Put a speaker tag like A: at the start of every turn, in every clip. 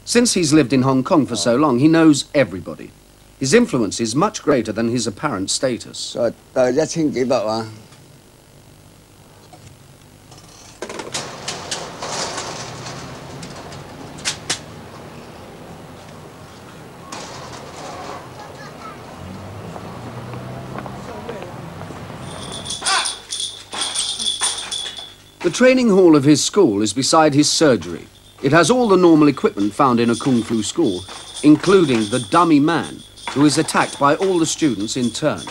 A: Since he's lived in Hong Kong for so long, he knows everybody. His influence is much greater than his apparent status.
B: 1000幾百萬。
A: The training hall of his school is beside his surgery. It has all the normal equipment found in a kung fu school, including the dummy man, who is attacked by all the students in turn.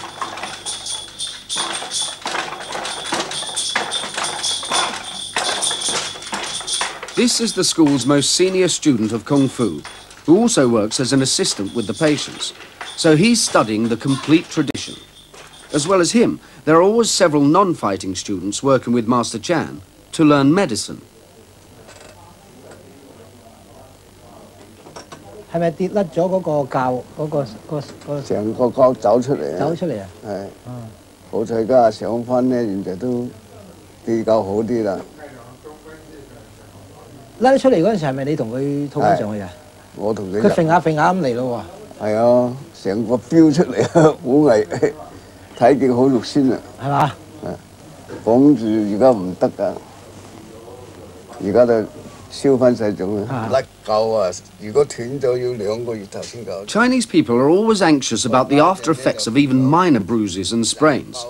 A: This is the school's most senior student of kung fu, who also works as an assistant with the patients. So he's studying the complete tradition. As well as him, there are always several non-fighting students working with Master Chan to learn medicine.
C: 係咪跌甩咗嗰個臼
B: 成個膠走出嚟啊！
C: 走出嚟啊！
B: 係，好彩而家上翻咧，現在都比較好啲啦。
C: 甩出嚟嗰陣時係咪你同佢套翻上去啊？
B: 我同佢。
C: 佢揈下揈下咁嚟咯喎。係
B: 啊，成個飆出嚟啊，好危！ 睇見好肉酸啊，係嘛？綁住而家唔得㗎，而家就燒翻晒種啦。甩臼啊！如果斷咗要2個月頭先夠。
A: Chinese people are always anxious about the after effects of even minor bruises and sprains.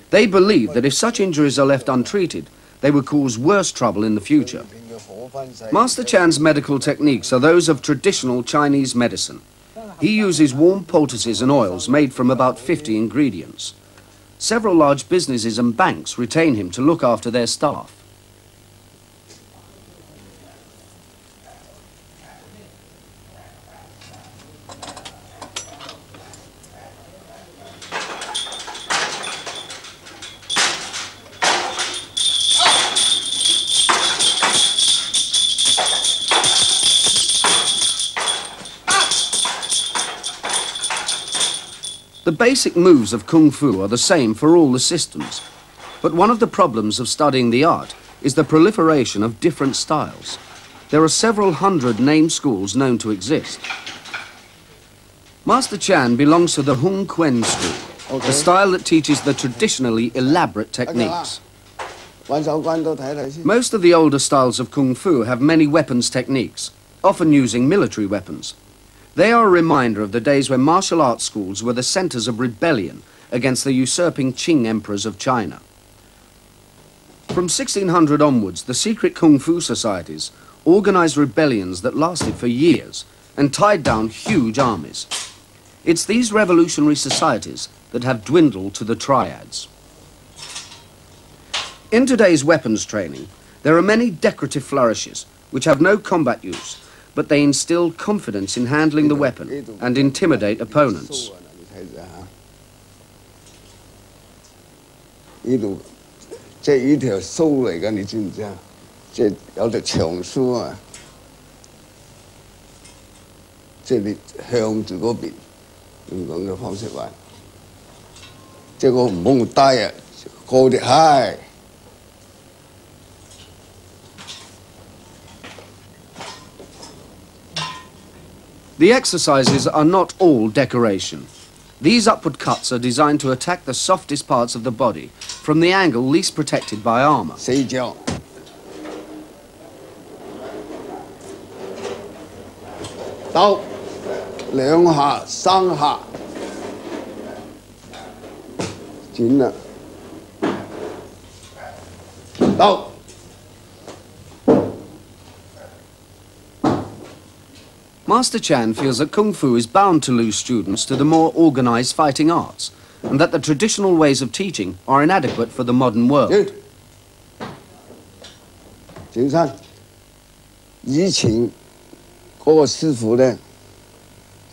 A: They believe that if such injuries are left untreated, they would cause worse trouble in the future. Master Chan's medical techniques are those of traditional Chinese medicine. He uses warm poultices and oils made from about 50 ingredients. Several large businesses and banks retain him to look after their staff. The basic moves of Kung Fu are the same for all the systems, but one of the problems of studying the art is the proliferation of different styles. There are several hundred named schools known to exist. Master Chan belongs to the Hung Kuen school, a style that teaches the traditionally elaborate techniques. Most of the older styles of Kung Fu have many weapons techniques, often using military weapons. They are a reminder of the days when martial arts schools were the centers of rebellion against the usurping Qing emperors of China. From 1600 onwards, the secret Kung Fu societies organized rebellions that lasted for years and tied down huge armies. It's these revolutionary societies that have dwindled to the triads. In today's weapons training, there are many decorative flourishes which have no combat use, but they instill confidence in handling the weapon and intimidate opponents.
B: 呢度即係呢條須嚟㗎，你知唔知啊？即係有條長須啊，即係你向住嗰邊用咁嘅方式玩，即係我唔好咁低啊，高啲係。
A: The exercises are not all decoration. These upward cuts are designed to attack the softest parts of the body from the angle least protected by armor.
B: 4招，到2下、3下，剪啦，到。
A: Master Chan feels that Kung Fu is bound to lose students to the more organized fighting arts, and that the traditional ways of teaching are inadequate for the modern world.
B: 鄭生，以前嗰個師傅咧，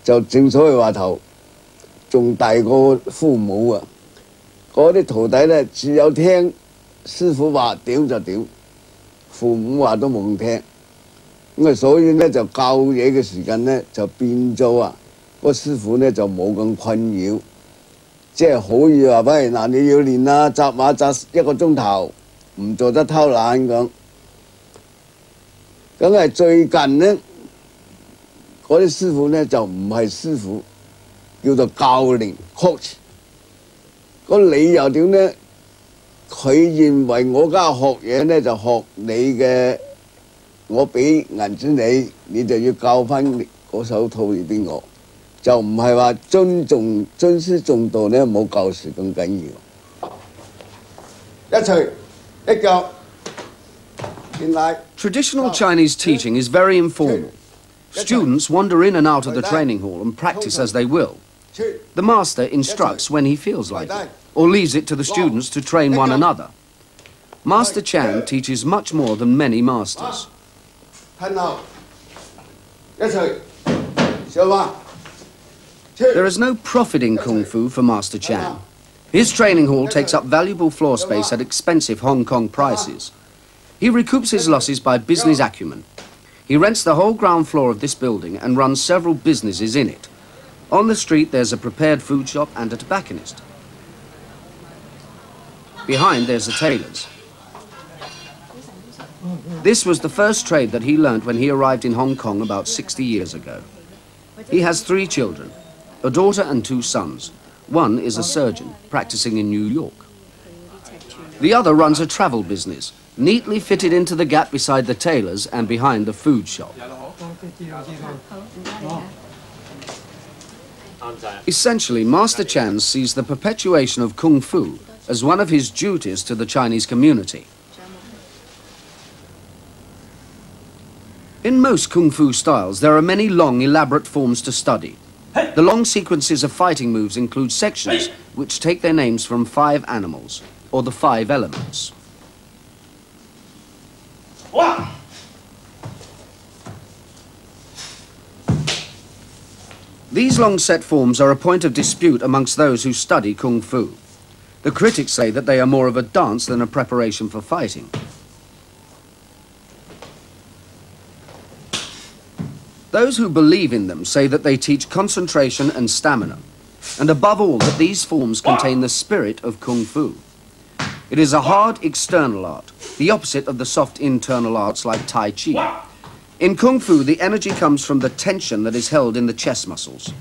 B: 就正所謂話頭，仲大過父母啊！嗰啲徒弟咧，只有聽師傅話屌就屌，父母話都冇聽。 咁啊，所以咧就教嘢嘅時間咧就變咗啊，個師傅咧就冇咁困擾，即係可以話喂嗱，你要練啦，紮馬紮1個鐘頭，唔做得偷懶咁。咁係最近咧嗰啲師傅咧就唔係師傅，叫做教練 coach。個理由點咧？佢認為我家學嘢咧就學你嘅，我俾銀紙你，你就要教翻嗰手套語俾我，就唔係話尊師重道咧，冇教時咁緊要。一錘一腳。
A: Traditional Chinese teaching is very informal. Students wander in and out of the training hall and practice as they will. The master instructs when he feels like it, or leaves it to the students to train one another. Master Chan teaches much more than many masters. There is no profit in Kung Fu for Master Chan. His training hall takes up valuable floor space at expensive Hong Kong prices. He recoups his losses by business acumen. He rents the whole ground floor of this building and runs several businesses in it. On the street there's a prepared food shop and a tobacconist. Behind there's a tailor's. This was the first trade that he learnt when he arrived in Hong Kong about 60 years ago. He has 3 children, a daughter and 2 sons. One is a surgeon, practicing in New York. The other runs a travel business, neatly fitted into the gap beside the tailor's and behind the food shop. Essentially, Master Chan sees the perpetuation of Kung Fu as one of his duties to the Chinese community. In most Kung Fu styles, there are many long, elaborate forms to study. The long sequences of fighting moves include sections which take their names from 5 animals, or the 5 elements. These long set forms are a point of dispute amongst those who study Kung Fu. The critics say that they are more of a dance than a preparation for fighting. Those who believe in them say that they teach concentration and stamina, and above all that these forms contain the spirit of Kung Fu. It is a hard external art, the opposite of the soft internal arts like Tai Chi. In Kung Fu, the energy comes from the tension that is held in the chest muscles.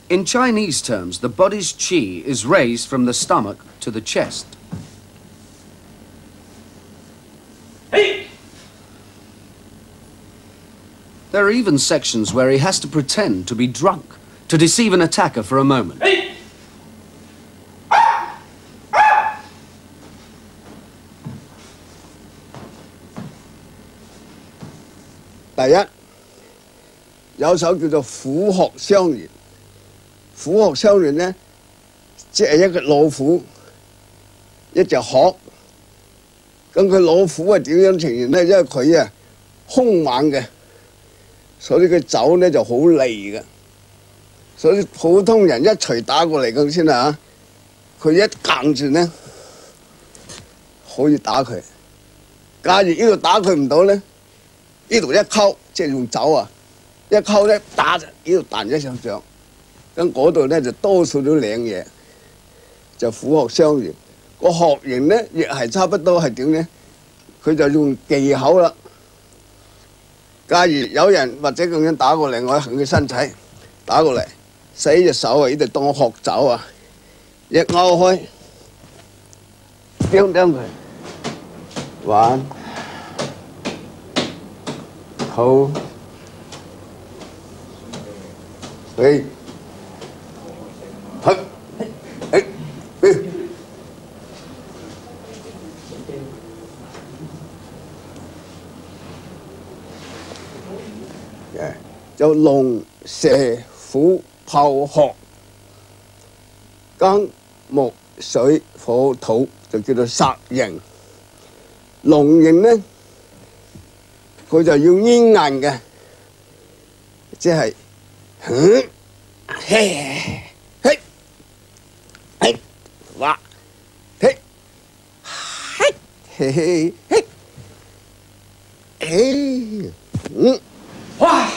A: In Chinese terms, the body's qi is raised from the stomach to the chest. There are even sections where he has to pretend to be drunk, to deceive an attacker for a moment.
B: 第一，有首叫做虎鶴相連。虎鶴相連呢，即係一個老虎，一隻鶴。咁佢老虎係點樣呈現呢？因為佢啊兇猛嘅，所以佢走呢就好利嘅。所以普通人一錘打過嚟咁先啦嚇，佢一硬住呢，可以打佢。假如呢度打佢唔到呢？ 呢度一溝，即係用走啊！一溝咧打就呢度彈一上上，咁嗰度咧就多數都領嘢，就虎鶴相連。個學型咧亦係差不多係點咧？佢就用技巧啦。假如有人或者咁樣打過嚟，我行佢身體打過嚟，洗隻手啊，呢度當學走啊，一勾開，釘釘佢，玩。 好，喂，好，哎，哎，就龍蛇虎豹鶴，金木水火土就叫做殺形。龍形呢？ 佢就要煙韌嘅，即係，嘿，嘿，嘿，哇，嘿，嘿，嘿，嘿，嘿，哇。